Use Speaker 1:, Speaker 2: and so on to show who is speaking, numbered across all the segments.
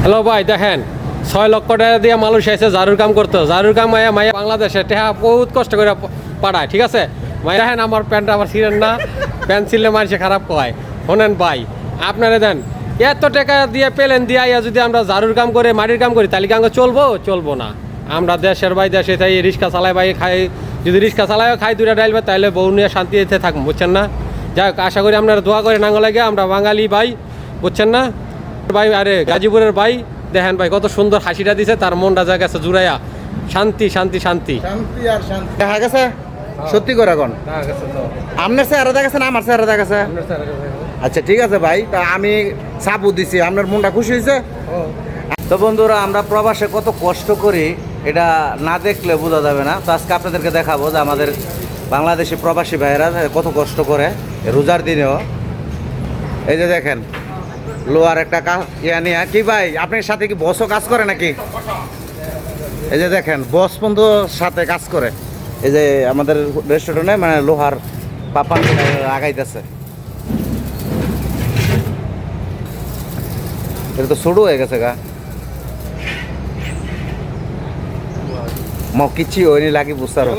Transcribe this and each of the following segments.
Speaker 1: Hello ভাই, দেখেন 6 লক্ষ টাকা দিয়ে মানুষ এসে জারুর কাম করতো। জারুর কাম মাইয়া বাংলাদেশে টেহা বহুত কষ্ট করে পাঠায়, ঠিক আছে। মাইয়া দেখেন আমার প্যান্টটা আমার ছিলেন না, প্যান্ট ছিললে মানুষে খারাপ কয়। শোনেন ভাই, আপনারা দেন এত টাকা দিয়ে পেলেন দিয়ে যদি আমরা জারুর কাম করে মাটির কাম করি তাহলে কাম চলবো না। আমরা দেশের ভাই দেশে তাই রিক্সা চালাই ভাই খাই, যদি রিক্সা চালাইও খাই দুইটা ডাইলবে তাহলে বউ নিয়ে শান্তিতে থাকবো, বুঝছেন না। যাই হোক, আশা করি আপনারা দোয়া করে নাঙ্গল লাগে, আমরা বাঙালি ভাই, বুঝছেন না ভাই। আরে গাজীপুরের ভাই দেখেন ভাই কত সুন্দর হাসিটা দিছে, তার মনটা যা গেছে জুড়াইয়া শান্তি শান্তি শান্তি
Speaker 2: শান্তি আর শান্তি দেখা গেছে। সত্যি করে এখন আপনার চেহারা দেখা গেছে না আমার চেহারা দেখা গেছে? আচ্ছা ঠিক আছে ভাই, তা আমি সাপু দিছি, আপনার মনটা খুশি হয়েছে। তো বন্ধুরা, আমরা প্রবাসে কত কষ্ট করি এটা না দেখলে বোঝা যাবে না। তো আজকে আপনাদেরকে দেখাবো যে আমাদের বাংলাদেশি প্রবাসী ভাইয়েরা কত কষ্ট করে রোজার দিনেও। এই যে দেখেন লোহার একটা নিয়ে কি ভাই, আপনার সাথে কি বসও কাজ করে নাকি? এই যে দেখেন বস বন্ধুর সাথে কাজ করে। এই যে আমাদের রেস্টুরেন্টে মানে লোহার পাপান লাগাইতেছে। এটা তো শুরু হয়ে গেছে গা কিচ্ছি হয়নি লাগি বুঝতে পারো।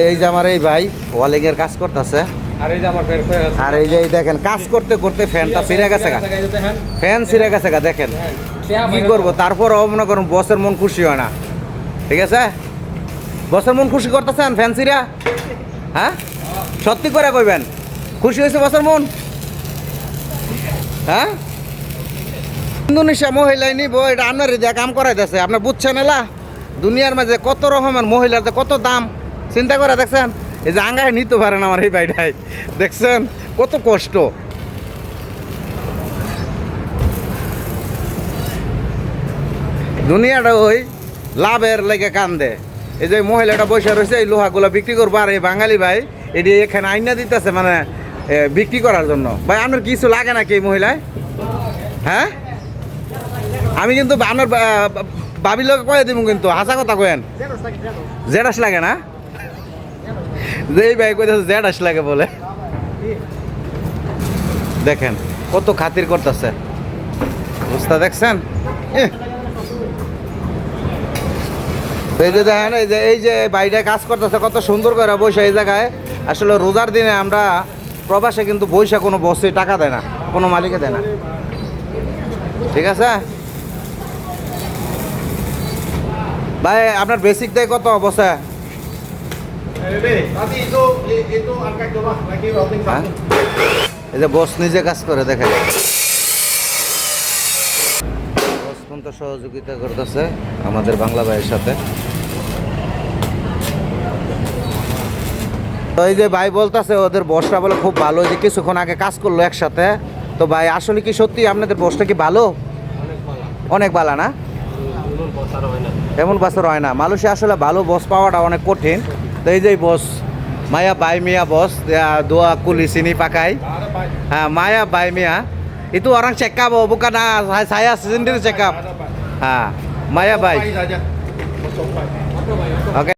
Speaker 2: এই যে আমার এই ভাই ওয়ালিং এর কাজ করতেছে, আর এই যে দেখেন কাজ করতে করতে ফ্যানটা ছিঁড়ে গেছে গা, ফ্যান ছিঁড়ে গেছে গা। দেখেন কি করবো, তারপরও মনে করুন বসের মন খুশি হয় না, ঠিক আছে। বসের মন খুশি করতেছেন ফ্যান ছিঁড়া? হ্যাঁ সত্যি করে কইবেন, খুশি হয়েছে বসের মন? হ্যাঁ ইন্দোনেশিয়া মহিলাই নিব, এটা আপনার দিয়ে কাম করাইতেছে, আপনার বুঝছেন? এলা দুনিয়ার মাঝে কত রকমের মহিলার কত দাম চিন্তা করে দেখছেন। এই যে আঙ্গায় নিতে পারেন আমার এই ভাইটাই, দেখছেন কত কষ্ট। দুনিয়াটা ওই লাভের লেগে কান্দে। এই যে মহিলাটা বসে রয়েছে এই লোহাগুলো বিক্রি করবো, আর এই বাঙালি ভাই এটি এখানে আইনা দিতেছে মানে বিক্রি করার জন্য। ভাই আপনার কিছু লাগে নাকি এই মহিলায়? হ্যাঁ আমি কিন্তু আপনার বাবির লোক কয়ে দিব, কিন্তু হাসা কথা কেন জেডাস লাগে না? যেই ভাই কইতেছে জেডাস লাগে বলে। দেখেন কত খাতির করতেছে, অবস্থা দেখছেন। এই যে দেখেন এই যে বাইরে কাজ করতেছে কত সুন্দর করে বসে এই জায়গায়। আসলে রোজার দিনে আমরা প্রবাসে কিন্তু বৈশা কোনো বসে টাকা দেয় না, কোনো মালিকে দেয় না, ঠিক আছে ভাই। আপনার বেসিক দেয় কত বসে? এই যে বস নিজে কাজ করে, দেখেন বস কিন্তু সহযোগিতা করতেছে আমাদের বাংলা ভাইয়ের সাথে। তো এই যে ভাই বলতেছে ওদের বসটা বলে খুব ভালো, যে কিছুক্ষণ আগে কাজ করলো একসাথে। তো ভাই আসলে কি সত্যি আপনাদের বসটা কি ভালো? অনেক ভালো না? এমন বছর হয় না, মানুষে আসলে ভালো বস পাওয়াটা অনেক কঠিন। তো এই যে বস মায়া বাই মিয়া বস দোয়া কুলি চিনি পাকাই, হ্যাঁ মায়া বাই মিয়া itu orang check up bukan saya sendiri check up. Maya baik.